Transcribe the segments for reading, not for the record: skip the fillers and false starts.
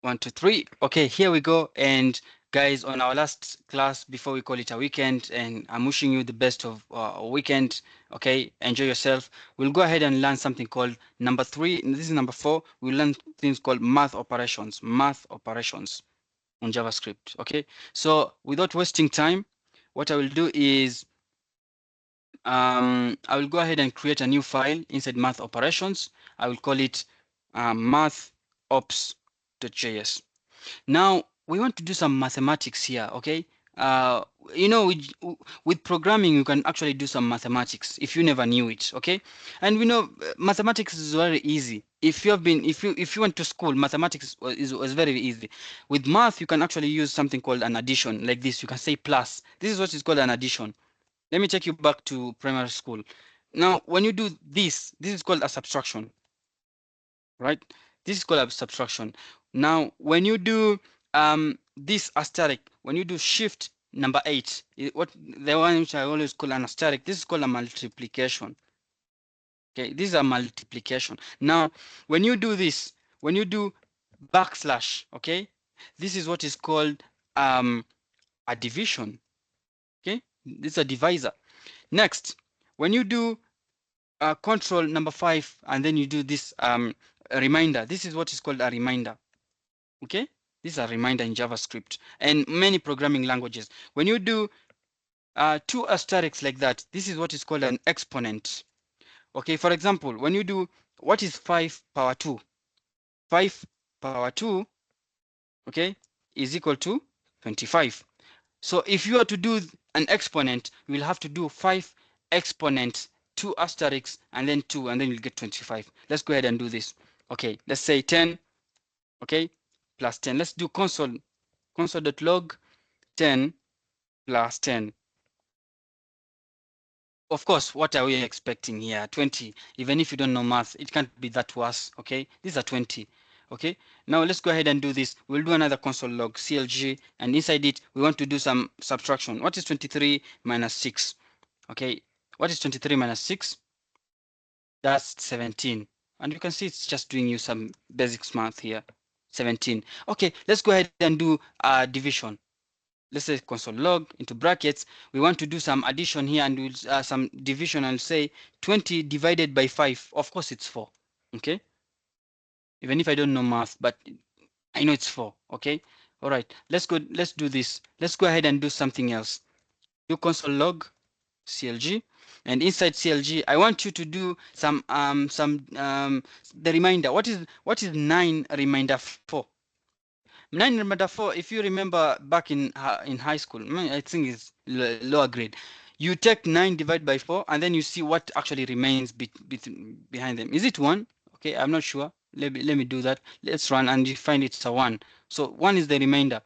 1, 2, 3. Okay, here we go. And guys, on our last class before we call it a weekend, and I'm wishing you the best of a weekend. Okay, enjoy yourself. We'll go ahead and learn something called number 3. This is number 4. We'll learn things called math operations on JavaScript. Okay, so without wasting time, what I will do is I will go ahead and create a new file inside math operations. I will call it mathOps.js. Now we want to do some mathematics here, okay? Uh, you know, with programming, you can actually do some mathematics if you never knew it, okay? And we know mathematics is very easy. If you have been, if you went to school, mathematics was very easy. With math, you can actually use something called an addition, like this. You can say plus. This is what is called an addition. Let me take you back to primary school. Now, when you do this is called a subtraction, right? This is called a subtraction. Now, when you do this asterisk, when you do shift number 8, what the one which I always call an asterisk, this is called a multiplication. Okay, this is a multiplication. Now, when you do this, when you do backslash, okay, this is what is called a division. Okay, this is a divisor. Next, when you do control number 5 and then you do this reminder, this is what is called a reminder. Okay, this is a reminder in JavaScript and many programming languages. When you do 2 asterisks like that, this is what is called an exponent. Okay, for example, when you do what is 5 power 2, 5 power 2, okay, is equal to 25. So if you are to do an exponent, you will have to do 5 exponents, 2 asterisks, and then 2, and then you'll get 25. Let's go ahead and do this. Okay, let's say 10, okay, plus 10. Let's do console.log 10 plus 10. Of course, what are we expecting here? 20. Even if you don't know math, it can't be that worse, okay? These are 20, okay? Now let's go ahead and do this. We'll do another console log, CLG, and inside it, we want to do some subtraction. What is 23 minus 6? Okay, what is 23 minus 6? That's 17. And you can see it's just doing you some basics math here. 17. Okay, let's go ahead and do division. Let's say console log into brackets. We want to do some addition here and we'll, some division. I'll say 20 divided by 5. Of course, it's 4. Okay. Even if I don't know math, but I know it's 4. Okay. All right. Let's go. Let's do this. Let's go ahead and do something else. Do console log CLG, and inside CLG, I want you to do some the reminder. What is 9 reminder 4? 9 remainder 4, if you remember back in high school, I think it's lower grade, you take 9 divided by 4 and then you see what actually remains behind them. Is it 1? Okay, I'm not sure. Let me do that. Let's run and you find it's a 1. So 1 is the remainder.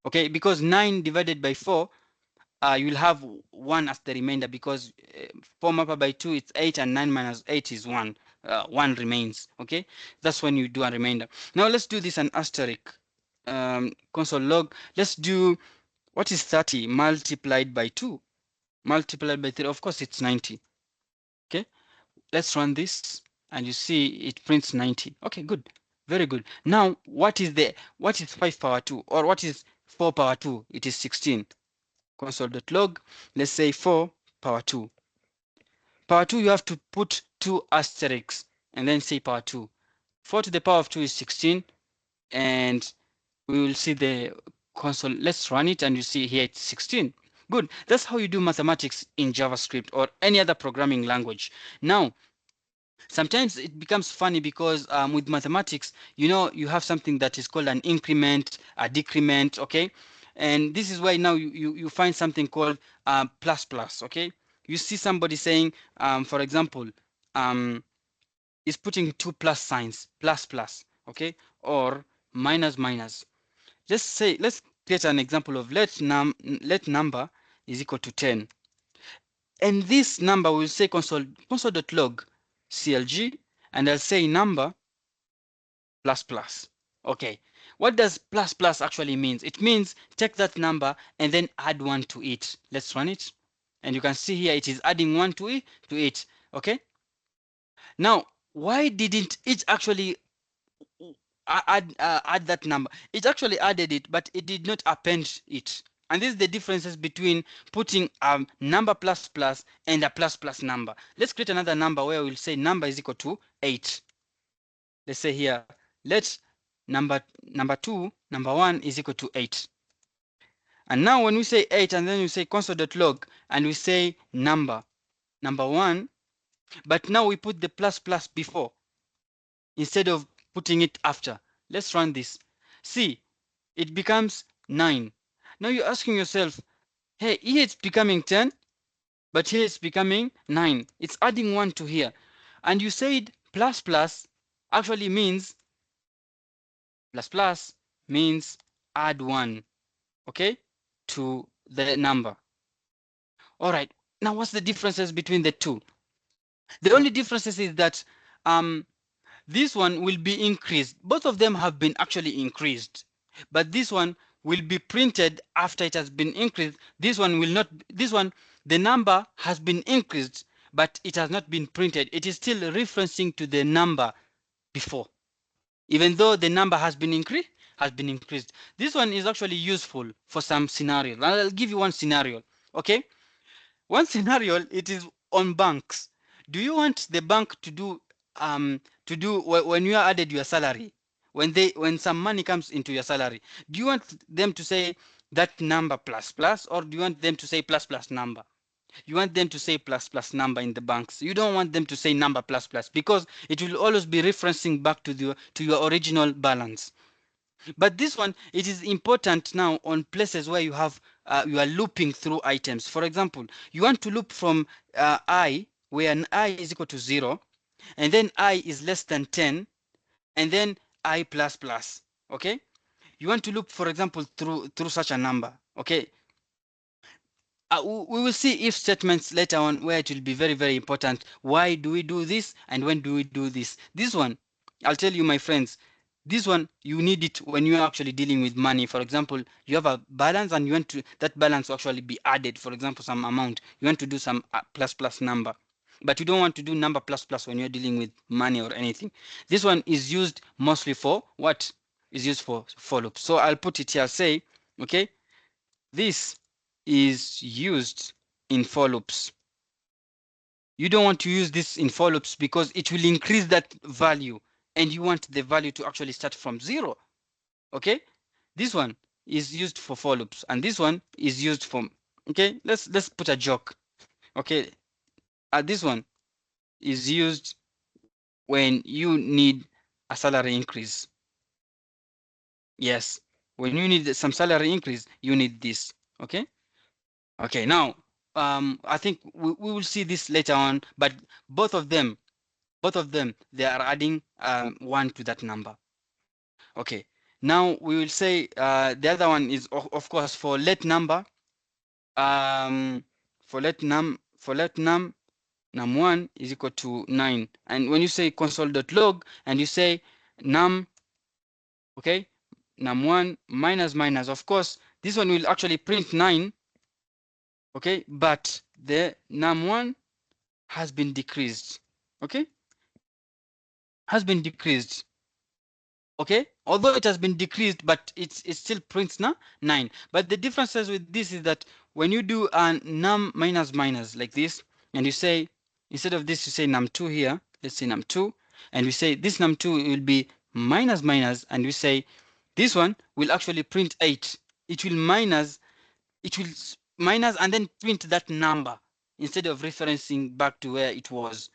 Okay, because 9 divided by 4, you'll have 1 as the remainder because 4 multiplied by 2 it's 8 and 9 minus 8 is 1. 1 remains. Okay, that's when you do a remainder. Now let's do this an asterisk. Console log. Let's do what is 30 multiplied by 2 multiplied by 3. Of course, it's 90. Okay, let's run this and you see it prints 90. Okay, good, very good. Now, what is 5 power 2 or what is 4 power 2? It is 16. Console.log. Let's say 4 power 2. Power 2, you have to put 2 asterisks and then say power 2. 4 to the power of 2 is 16, and we will see the console. Let's run it and you see here it's 16. Good. That's how you do mathematics in JavaScript or any other programming language. Now, sometimes it becomes funny because with mathematics, you know, you have something that is called an increment, a decrement, okay? And this is why now you find something called plus plus, okay? You see somebody saying, for example, is putting 2 plus signs, plus plus, okay? Or minus minus. Let's create an example of let number is equal to 10. And this number will say console.log CLG, and I'll say number plus plus. Okay, what does plus plus actually means? It means take that number and then add 1 to it. Let's run it. And you can see here it is adding 1 to it. Okay. Now, why didn't it actually add that number. It actually added it, but it did not append it. And this is the differences between putting a number plus plus and a plus plus number. Let's create another number where we'll say number is equal to 8. Let's say here, let's number 1 is equal to 8. And now when we say 8 and then we say console.log and we say number 1, but now we put the plus plus before instead of putting it after. Let's run this. See, it becomes 9. Now you're asking yourself, hey, here it's becoming 10, but here it's becoming 9. It's adding 1 to here. And you said plus plus actually means add 1, okay, to the number. All right. Now what's the differences between the two? The only differences is that this one will be increased. Both of them have been actually increased, but this one will be printed after it has been increased. This one will not. This one, the number has been increased, but it has not been printed. It is still referencing to the number before, even though the number has been increased. This one is actually useful for some scenarios. I'll give you one scenario. Okay, one scenario, it is on banks. Do you want the bank to do when you are added your salary, when some money comes into your salary, do you want them to say that number plus plus, or do you want them to say plus plus number? You want them to say plus plus number in the banks. You don't want them to say number plus plus, because it will always be referencing back to your original balance. But this one, it is important now on places where you have you are looping through items. For example, you want to loop from I, where an I is equal to 0, and then I is less than 10, and then I plus plus. Okay, you want to loop, for example, through such a number. Okay, we will see if statements later on, where it will be very, very important. Why do we do this, and when do we do this? This one, I'll tell you, my friends, this one, you need it when you're actually dealing with money. For example, you have a balance and you want to that balance to actually be added. For example, some amount, you want to do some plus plus number, but you don't want to do number plus plus when you're dealing with money or anything. This one is used mostly for what? Is used for loops. So I'll put it here. I'll say, okay, this is used in for loops. You don't want to use this in for loops because it will increase that value, and you want the value to actually start from 0. Okay, this one is used for loops, and this one is used for, okay, let's put a joke. Okay, this one is used when you need a salary increase. Yes, when you need some salary increase, you need this. Okay. Okay, now I think we will see this later on, but both of them, they are adding 1 to that number. Okay, now we will say the other one is of course for let number. For let num1 is equal to 9, and when you say console.log and you say num, okay, num1 minus minus, of course this one will actually print 9. Okay, but the num1 has been decreased. Okay, has been decreased. Okay, although it has been decreased, but it still prints 9. But the differences with this is that when you do a num minus minus like this, and you say, instead of this, you say num2 here, let's say num2, and we say this num2 will be minus minus, and we say this one will actually print 8. It will minus and then print that number instead of referencing back to where it was.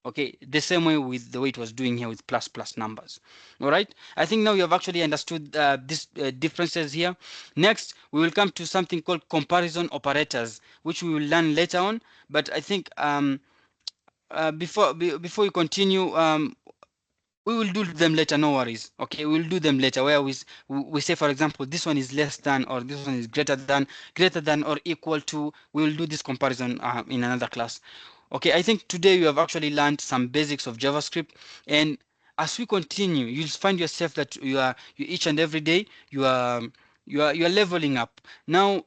Okay, the same way with the way it was doing here with plus plus numbers. All right, I think now you have actually understood these differences here. Next, we will come to something called comparison operators, which we will learn later on. But I think before we continue, we will do them later, no worries. Okay, we'll do them later, where we say, for example, this one is less than, or this one is greater than or equal to. We will do this comparison in another class. Okay, I think today you have actually learned some basics of JavaScript, and as we continue, you'll find yourself that you each and every day you are leveling up. Now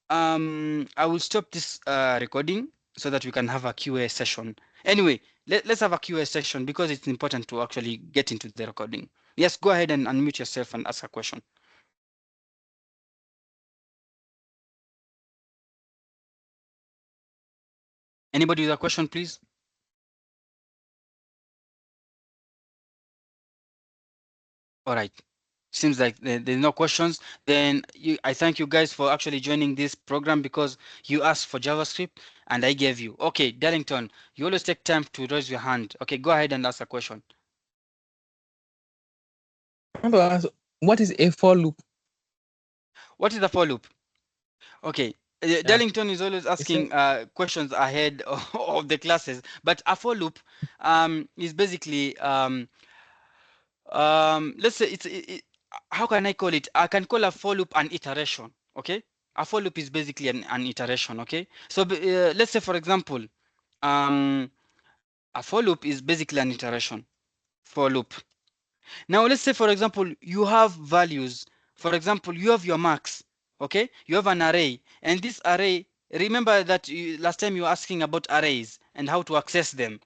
I will stop this recording so that we can have a QA session. Anyway, let's have a Q&A session because it's important to actually get into the recording. Yes, go ahead and unmute yourself and ask a question. Anybody with a question, please? All right. Seems like there's no questions. Then I thank you guys for actually joining this program because you asked for JavaScript and I gave you. Okay, Darlington, you always take time to raise your hand. Okay, go ahead and ask a question. I want to ask, what is a for loop? What is the for loop? Okay, Darlington is always asking questions ahead of the classes, but a for loop is basically let's say how can I call it? I can call a for loop an iteration. Okay, a for loop is basically an iteration. Okay, so let's say for example, a for loop is basically an iteration. For loop. Now let's say for example you have values. For example, you have your max. Okay, you have an array, and this array. Remember that last time you were asking about arrays and how to access them.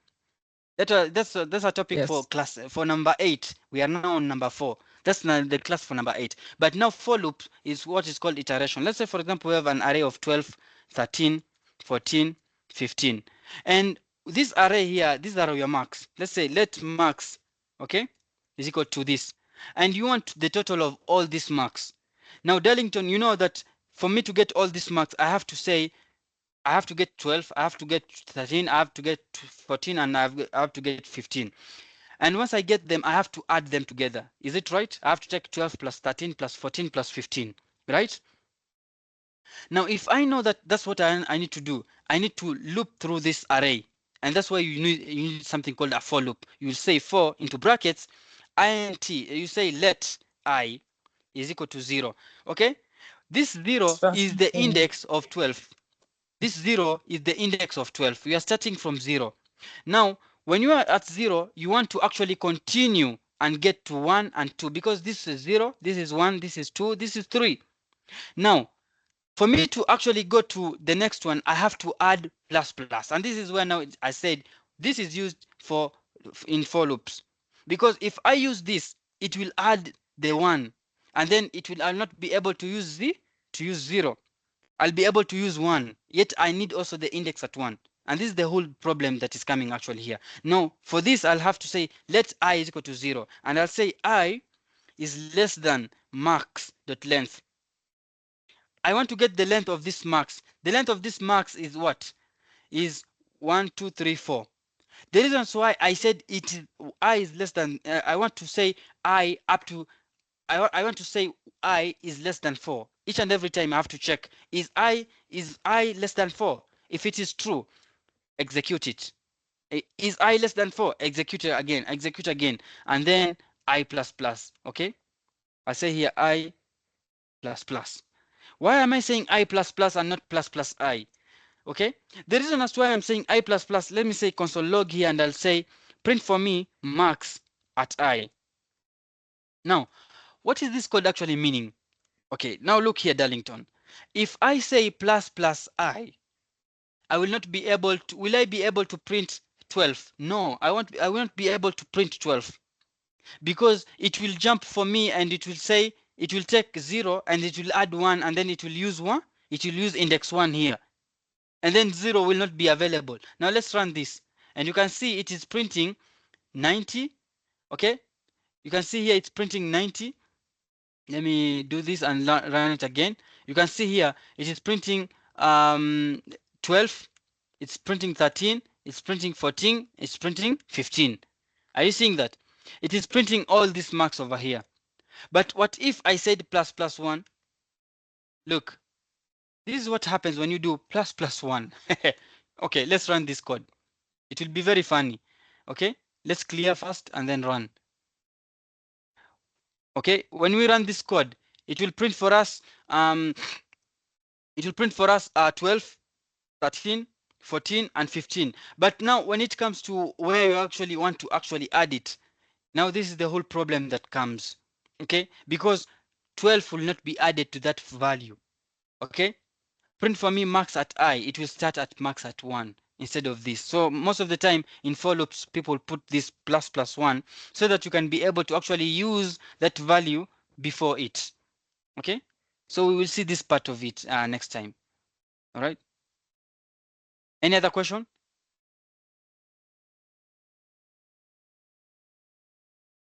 That's a topic for class for number 8. We are now on number 4. That's the class for number 8. But now for loop is what is called iteration. Let's say for example we have an array of 12, 13, 14, 15, and this array here, these are your marks. Let's say let max, okay, is equal to this, and you want the total of all these marks. Now Darlington, you know that for me to get all these marks, I have to say I have to get 12, I have to get 13, I have to get 14, and I have to get 15. And once I get them, I have to add them together. Is it right? I have to take 12 plus 13 plus 14 plus 15, right? Now, if I know that that's what I need to do, I need to loop through this array. And that's why you need something called a for loop. You will say for into brackets, int, you say let I is equal to 0. Okay? This 0 is the index of 12. This 0 is the index of 12. We are starting from 0. Now, when you are at 0, you want to actually continue and get to 1 and 2 because this is 0, this is 1, this is 2, this is 3. Now, for me to actually go to the next one, I have to add plus plus. And this is where now I said this is used for in for loops. Because if I use this, it will add the 1. And then I'll not be able to use 0. I'll be able to use 1, yet I need also the index at 1. And this is the whole problem that is coming actually here. Now, for this, I'll have to say let I is equal to 0. And I'll say I is less than max.length. I want to get the length of this max. The length of this max is what? Is 1, 2, 3, 4. The reasons why I said I is less than, I want to say I up to, I want to say I is less than 4. Each and every time I have to check, is I less than 4? If it is true, execute it. Is I less than 4? Execute again, and then I plus plus, okay? I say here I plus plus. Why am I saying I plus plus and not plus plus I? Okay, the reason as to why I'm saying I plus plus, let me say console log here and I'll say print for me max at I. Now, what is this code actually meaning? Okay, now look here, Darlington. If I say plus plus I will not be able to, will I be able to print 12? No, I won't be able to print 12 because it will jump for me and it will say, it will take 0 and it will add 1 and then it will use 1, it will use index 1 here. And then 0 will not be available. Now let's run this. And you can see it is printing 90. Okay, you can see here it's printing 90. Let me do this and run it again. You can see here it is printing 12, it's printing 13, it's printing 14, it's printing 15. Are you seeing that? It is printing all these marks over here. But what if I said plus plus 1? Look, this is what happens when you do plus plus 1. Okay, let's run this code. It will be very funny. Okay, let's clear first and then run. Okay, when we run this code, it will print for us 12, 13, 14, and 15. But now when it comes to where you actually want to actually add it, now this is the whole problem that comes. Okay, because 12 will not be added to that value. Okay, print for me max at I, it will start at max at 1. instead of this. So most of the time in for loops, people put this ++1 so that you can be able to actually use that value before it. Okay, so we will see this part of it next time. All right, any other question?